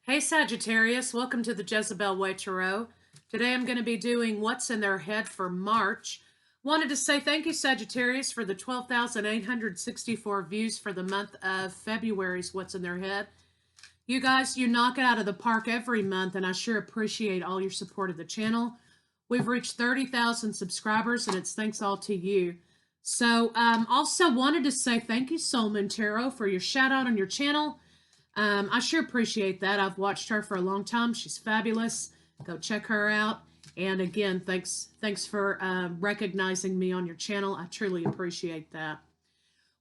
Hey Sagittarius, welcome to the Jezebel Way Tarot. Today I'm going to be doing What's in Their Head for March. Wanted to say thank you, Sagittarius, for the 12,864 views for the month of February's What's in Their Head. You guys, you knock it out of the park every month, and I sure appreciate all your support of the channel. We've reached 30,000 subscribers, and it's thanks all to you. So, also wanted to say thank you, Soul Moon Tarot, for your shout out on your channel. I sure appreciate that. I've watched her for a long time. She's fabulous. Go check her out. And again, thanks for recognizing me on your channel. I truly appreciate that.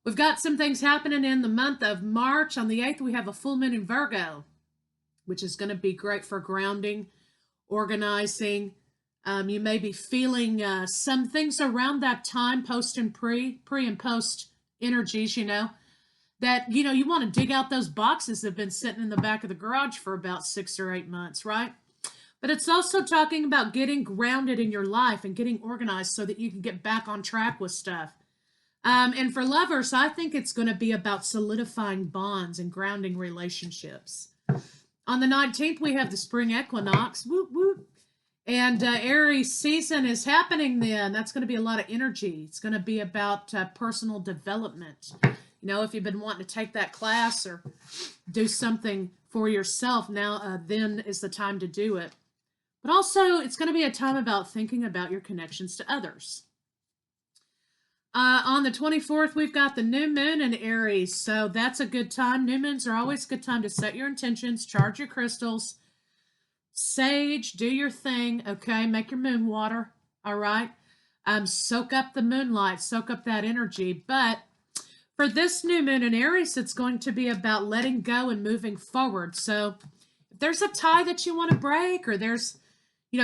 We've got some things happening in the month of March. On the 8th, we have a full moon in Virgo, which is going to be great for grounding, organizing. You may be feeling some things around that time, post and pre and post energies, that, you want to dig out those boxes that have been sitting in the back of the garage for about 6 or 8 months, right? But it's also talking about getting grounded in your life and getting organized so that you can get back on track with stuff. And for lovers, I think it's going to be about solidifying bonds and grounding relationships. On the 19th, we have the spring equinox. Whoop, whoop. And Aries season is happening then. That's going to be a lot of energy. It's going to be about personal development. If you've been wanting to take that class or do something for yourself, now then is the time to do it. But also, it's going to be a time about thinking about your connections to others. On the 24th, we've got the new moon in Aries, so that's a good time. New moons are always a good time to set your intentions, charge your crystals, sage, do your thing, okay? Make your moon water, all right? Soak up the moonlight, soak up that energy, but for this new moon in Aries, it's going to be about letting go and moving forward. So if there's a tie that you want to break, or there's,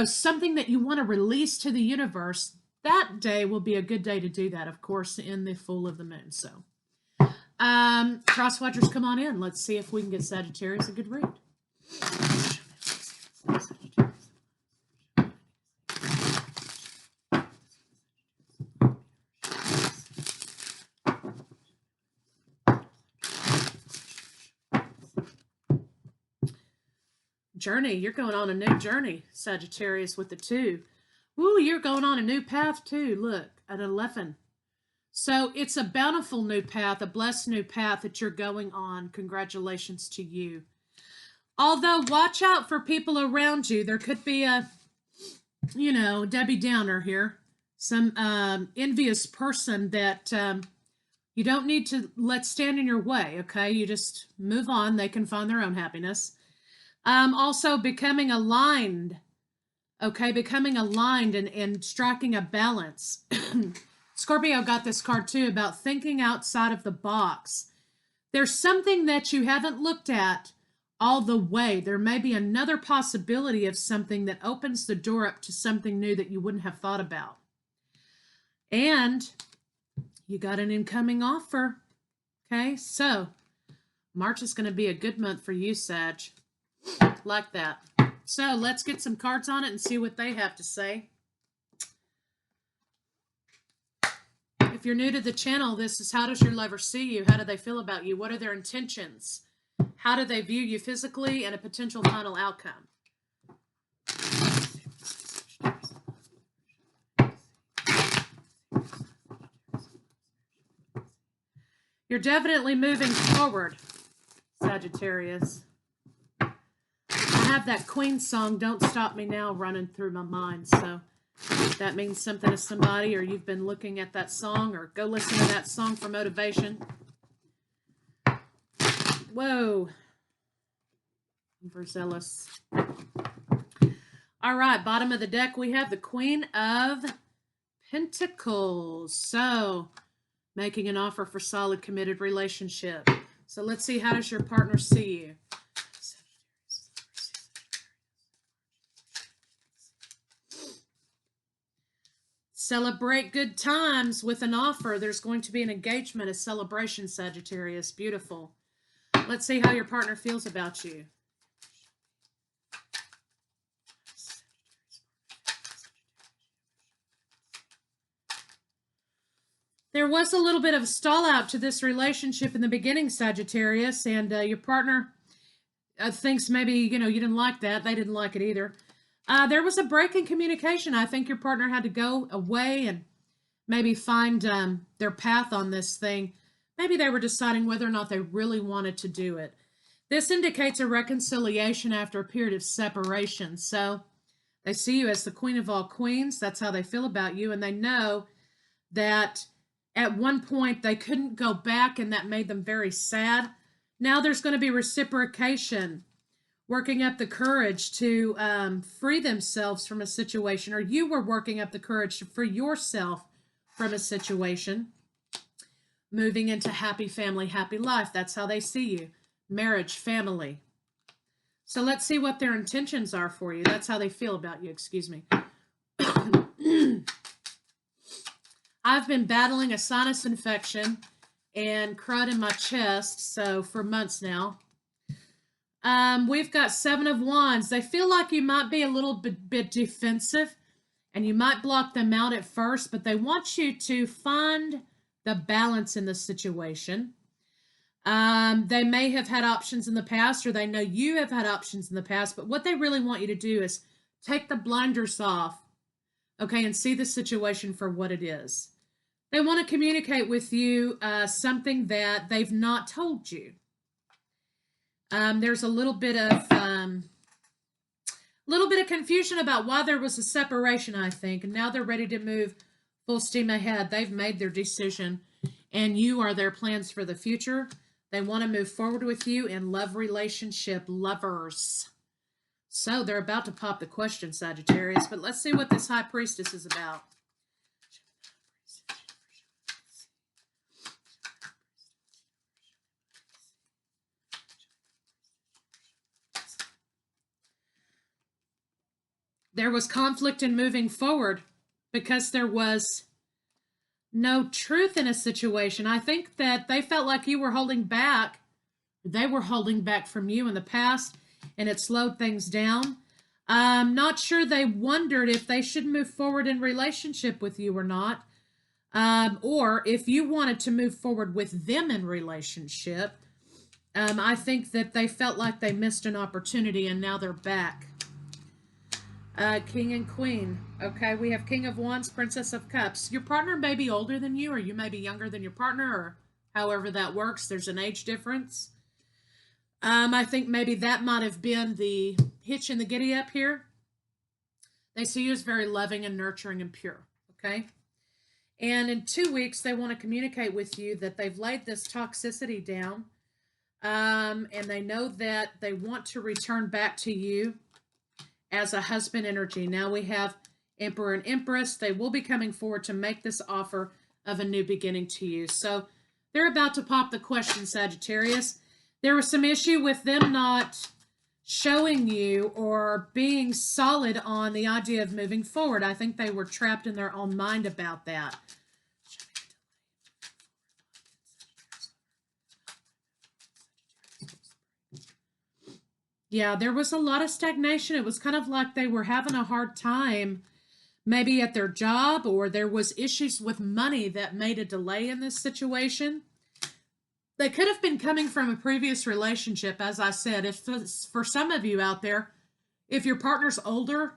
something that you want to release to the universe, that day will be a good day to do that, of course, in the full of the moon. So cross watchers, come on in. Let's see if we can get Sagittarius a good read. Journey, you're going on a new journey, Sagittarius, with the 2. Ooh, you're going on a new path too. Look, at 11. So it's a bountiful new path, a blessed new path that you're going on. Congratulations to you. Although, watch out for people around you. There could be a, Debbie Downer here. Some envious person that you don't need to let stand in your way, okay? You just move on. They can find their own happiness. Also becoming aligned, okay? Becoming aligned and striking a balance. Scorpio got this card too about thinking outside of the box. There's something that you haven't looked at all the way. There may be another possibility of something that opens the door up to something new that you wouldn't have thought about. And you got an incoming offer, okay? So March is going to be a good month for you, Sag. Like that. So let's get some cards on it and see what they have to say. If you're new to the channel, this is how does your lover see you? How do they feel about you? What are their intentions? How do they view you physically, and a potential final outcome? You're definitely moving forward, Sagittarius. I have that Queen song, Don't Stop Me Now, running through my mind. So that means something to somebody, or you've been looking at that song, or go listen to that song for motivation. Whoa. Overzealous. All right, bottom of the deck, we have the Queen of Pentacles. So making an offer for solid, committed relationship. So let's see, how does your partner see you? Celebrate good times with an offer. There's going to be an engagement, a celebration, Sagittarius. Beautiful. Let's see how your partner feels about you. There was a little bit of a stall out to this relationship in the beginning, Sagittarius, and your partner thinks maybe, you didn't like that. They didn't like it either. There was a break in communication. I think your partner had to go away and maybe find their path on this thing. Maybe they were deciding whether or not they really wanted to do it. This indicates a reconciliation after a period of separation. So they see you as the queen of all queens. That's how they feel about you. And they know that at one point they couldn't go back, and that made them very sad. Now there's going to be reciprocation, working up the courage to free themselves from a situation, or you were working up the courage to free yourself from a situation, moving into happy family, happy life. That's how they see you. Marriage, family. So let's see what their intentions are for you. That's how they feel about you, excuse me. I've been battling a sinus infection and crud in my chest, so for months now. We've got 7 of Wands. They feel like you might be a little bit defensive, and you might block them out at first, but they want you to find the balance in the situation. They may have had options in the past, or they know you have had options in the past, but what they really want you to do is take the blinders off, okay, and see the situation for what it is. They want to communicate with you something that they've not told you. There's a little bit of confusion about why there was a separation, I think, and now they're ready to move full steam ahead. They've made their decision, and you are their plans for the future. They want to move forward with you in love relationship, lovers. So they're about to pop the question, Sagittarius, but let's see what this High Priestess is about. There was conflict in moving forward because there was no truth in a situation. I think that they felt like you were holding back. They were holding back from you in the past, and it slowed things down. I'm not sure they wondered if they should move forward in relationship with you or not, or if you wanted to move forward with them in relationship. I think that they felt like they missed an opportunity, and now they're back. King and Queen. Okay, we have King of Wands, Princess of Cups. Your partner may be older than you, or you may be younger than your partner, or however that works. There's an age difference. I think maybe that might have been the hitch in the giddy up here. They see you as very loving and nurturing and pure, okay? And in 2 weeks, they want to communicate with you that they've laid this toxicity down, and they know that they want to return back to you as a husband energy. Now we have Emperor and Empress. They will be coming forward to make this offer of a new beginning to you. So they're about to pop the question, Sagittarius. There was some issue with them not showing you or being solid on the idea of moving forward. I think they were trapped in their own mind about that. Yeah, there was a lot of stagnation. It was kind of like they were having a hard time maybe at their job, or there was issues with money that made a delay in this situation. They could have been coming from a previous relationship, as I said. If for some of you out there, if your partner's older,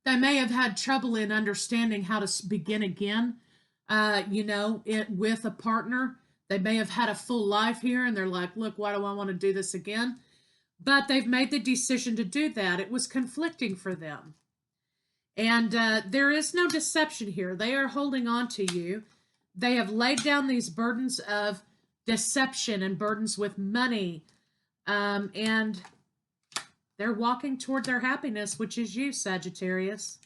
they may have had trouble in understanding how to begin again, with a partner. They may have had a full life here, and they're like, look, why do I want to do this again? But they've made the decision to do that. It was conflicting for them. And there is no deception here. They are holding on to you. They have laid down these burdens of deception and burdens with money. And they're walking toward their happiness, which is you, Sagittarius.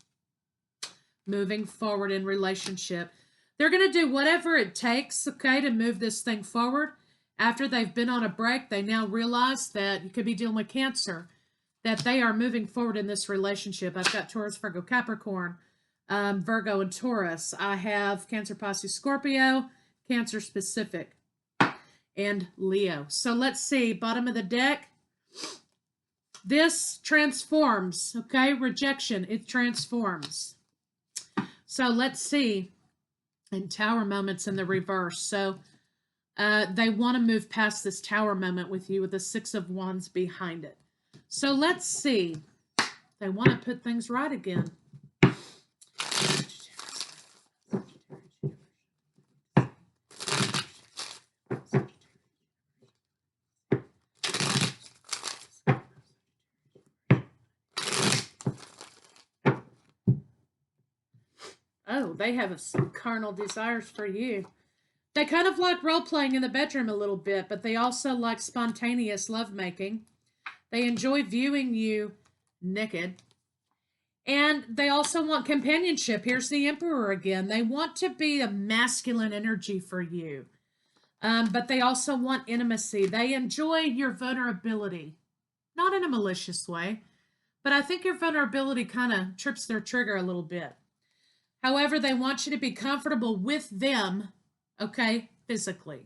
Moving forward in relationship. They're going to do whatever it takes, okay, to move this thing forward. After they've been on a break, they now realize that you could be dealing with Cancer, that they are moving forward in this relationship. I've got Taurus, Virgo, Capricorn, Virgo, and Taurus. I have Cancer, Pisces, Scorpio, Cancer specific, and Leo. So let's see, bottom of the deck. This transforms, okay? Rejection, it transforms. So let's see. And Tower moments in the reverse. So They want to move past this tower moment with you with the Six of Wands behind it. So let's see. They want to put things right again. Oh, they have some carnal desires for you. They kind of like role-playing in the bedroom a little bit, but they also like spontaneous lovemaking. They enjoy viewing you naked. And they also want companionship. Here's the Emperor again. They want to be a masculine energy for you. But they also want intimacy. They enjoy your vulnerability. Not in a malicious way, but I think your vulnerability kind of trips their trigger a little bit. However, they want you to be comfortable with them, okay, physically.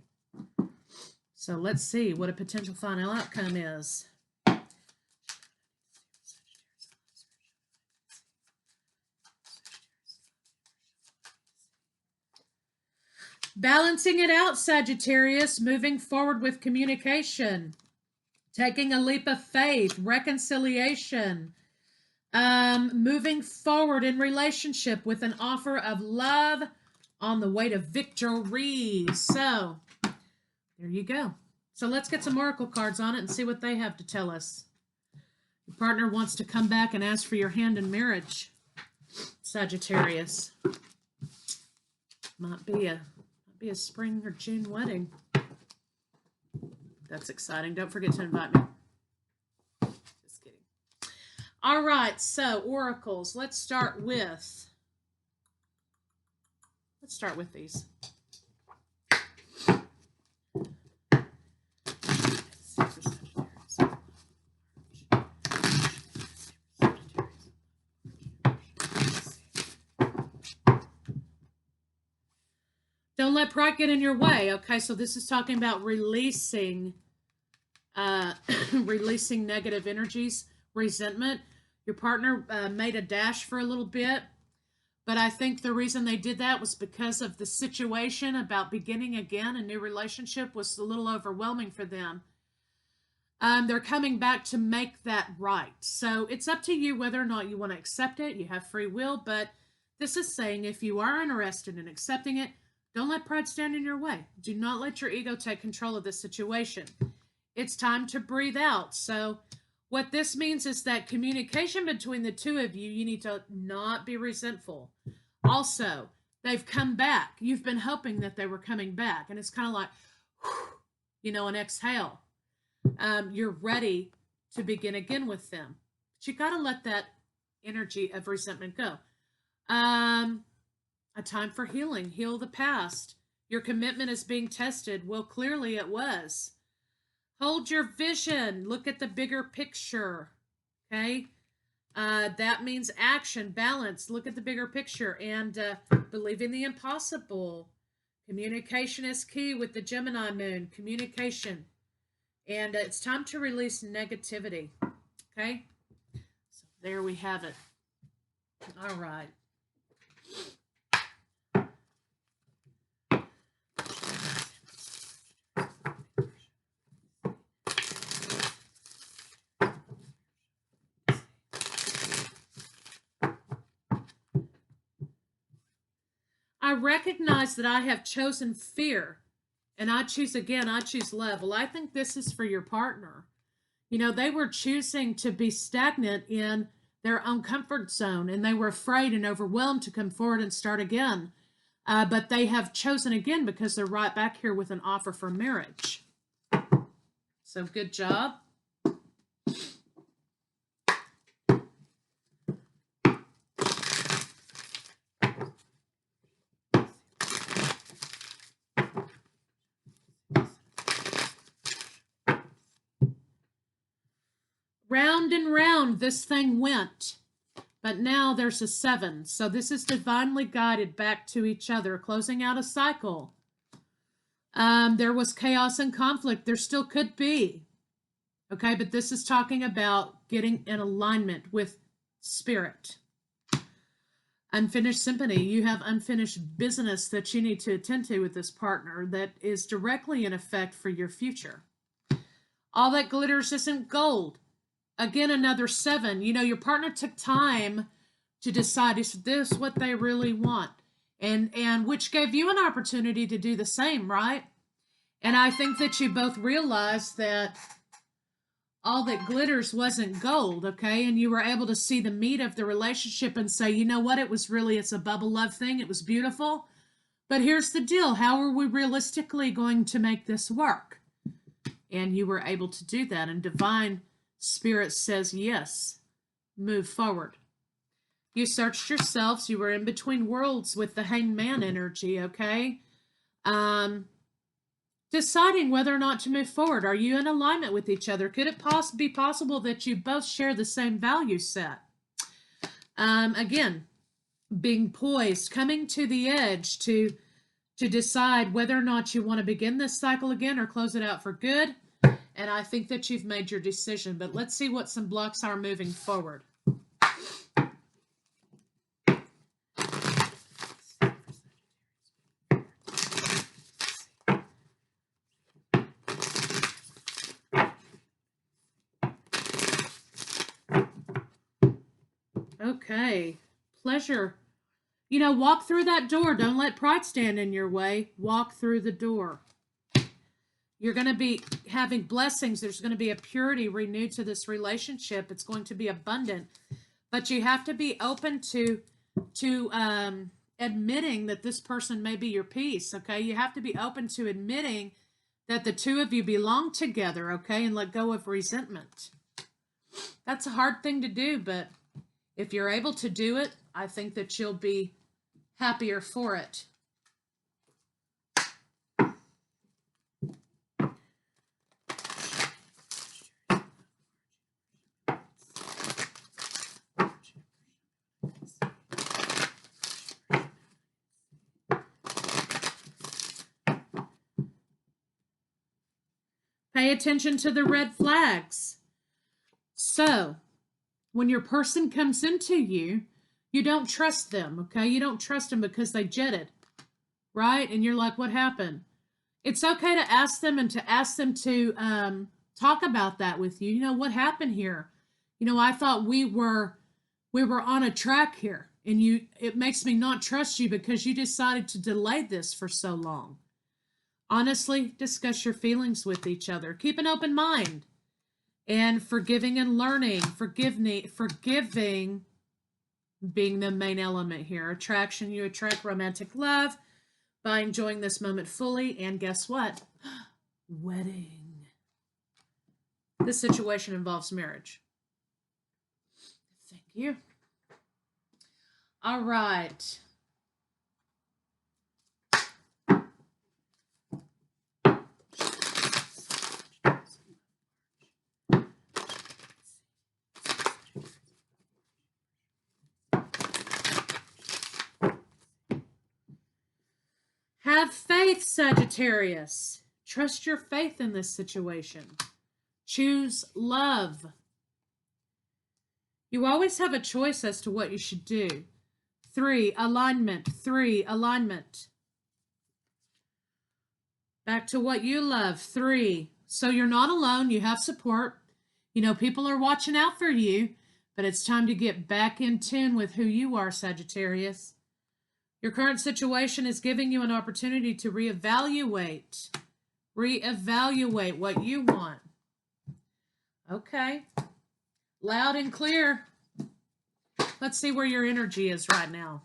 So let's see what a potential final outcome is. Balancing it out, Sagittarius, moving forward with communication, taking a leap of faith, reconciliation, moving forward in relationship with an offer of love on the way to victory. So there you go. So let's get some oracle cards on it and see what they have to tell us. Your partner wants to come back and ask for your hand in marriage, Sagittarius. Might be a spring or June wedding. That's exciting. Don't forget to invite me. Just kidding. All right, so oracles. Let's start with these. Don't let pride get in your way. Okay, so this is talking about releasing releasing negative energies, resentment. Your partner made a dash for a little bit, but I think the reason they did that was because of the situation about beginning again. A new relationship was a little overwhelming for them. They're coming back to make that right. So it's up to you whether or not you want to accept it. You have free will, but this is saying if you are interested in accepting it, don't let pride stand in your way. Do not let your ego take control of this situation. It's time to breathe out. So what this means is that communication between the two of you need to not be resentful. Also, they've come back. You've been hoping that they were coming back. And it's kind of like, an exhale. You're ready to begin again with them. But you got to let that energy of resentment go. A time for healing. Heal the past. Your commitment is being tested. Well, clearly it was. Hold your vision. Look at the bigger picture. Okay? That means action, balance. Look at the bigger picture and believe in the impossible. Communication is key with the Gemini moon. Communication. And it's time to release negativity. Okay? So there we have it. All right. I recognize that I have chosen fear, and I choose love. Well, I think this is for your partner. They were choosing to be stagnant in their own comfort zone, and they were afraid and overwhelmed to come forward and start again. But they have chosen again because they're right back here with an offer for marriage. So good job. Round and round this thing went, but now there's a 7. So this is divinely guided back to each other, closing out a cycle. There was chaos and conflict. There still could be. Okay, but this is talking about getting in alignment with spirit. Unfinished symphony. You have unfinished business that you need to attend to with this partner that is directly in effect for your future. All that glitters isn't gold. Again, another 7. You know, your partner took time to decide, is this what they really want? And which gave you an opportunity to do the same, right? And I think that you both realized that all that glitters wasn't gold, okay? And you were able to see the meat of the relationship and say, you know what? It's a bubble love thing. It was beautiful. But here's the deal. How are we realistically going to make this work? And you were able to do that. And divine spirit says, yes, move forward. You searched yourselves. You were in between worlds with the hanged man energy, okay? Deciding whether or not to move forward. Are you in alignment with each other? Could it be possible that you both share the same value set? Again, being poised, coming to the edge to decide whether or not you want to begin this cycle again or close it out for good. And I think that you've made your decision. But let's see what some blocks are moving forward. Okay, pleasure. You know, walk through that door. Don't let pride stand in your way. Walk through the door. You're going to be having blessings. There's going to be a purity renewed to this relationship. It's going to be abundant. But you have to be open to admitting that this person may be your piece, okay? You have to be open to admitting that the two of you belong together, okay? And let go of resentment. That's a hard thing to do, but if you're able to do it, I think that you'll be happier for it. Pay attention to the red flags. So, when your person comes into you, you don't trust them, okay? You don't trust them because they jetted, right? And you're like, what happened? It's okay to ask them and to ask them to talk about that with you. You know, what happened here? You know, I thought we were on a track here, and it makes me not trust you because you decided to delay this for so long. Honestly, discuss your feelings with each other. Keep an open mind. And forgiving and learning. Forgiving being the main element here. Attraction, you attract romantic love by enjoying this moment fully. And guess what? Wedding. This situation involves marriage. Thank you. All right. Have faith, Sagittarius. Trust your faith in this situation. Choose love. You always have a choice as to what you should do. 3, alignment. 3, alignment. Back to what you love. 3. So you're not alone. You have support. You know, people are watching out for you, but it's time to get back in tune with who you are, Sagittarius. Your current situation is giving you an opportunity to reevaluate. Reevaluate what you want. Okay. Loud and clear. Let's see where your energy is right now.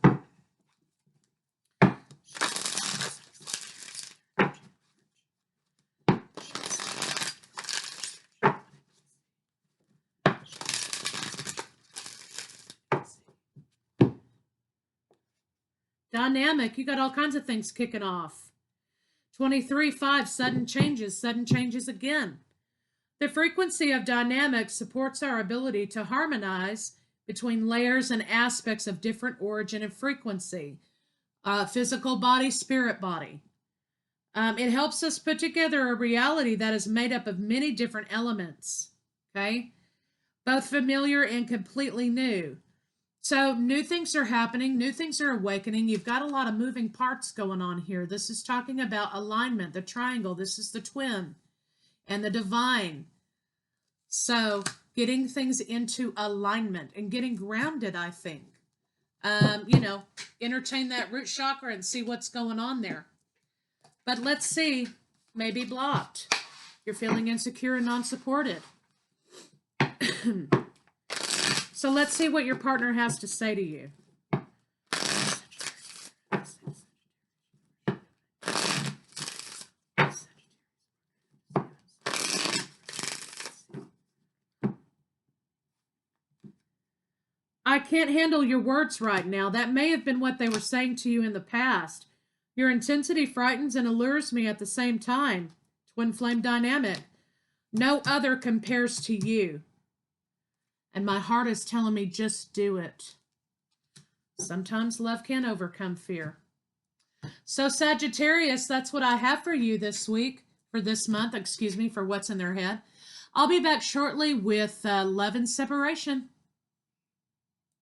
Dynamic, you got all kinds of things kicking off. 23-5, sudden changes again. The frequency of dynamic supports our ability to harmonize between layers and aspects of different origin and frequency. Physical body, spirit body. It helps us put together a reality that is made up of many different elements, okay? Both familiar and completely new. So new things are happening, new things are awakening. You've got a lot of moving parts going on here. This is talking about alignment, the triangle. This is the twin and the divine. So getting things into alignment and getting grounded, I think. You know, entertain that root chakra and see what's going on there. But let's see, maybe blocked. You're feeling insecure and non-supported. So let's see what your partner has to say to you. I can't handle your words right now. That may have been what they were saying to you in the past. Your intensity frightens and allures me at the same time. Twin flame dynamic. No other compares to you. And my heart is telling me just do it. Sometimes love can overcome fear. So Sagittarius, that's what I have for you this week, for this month, for what's in their head. I'll be back shortly with love and separation.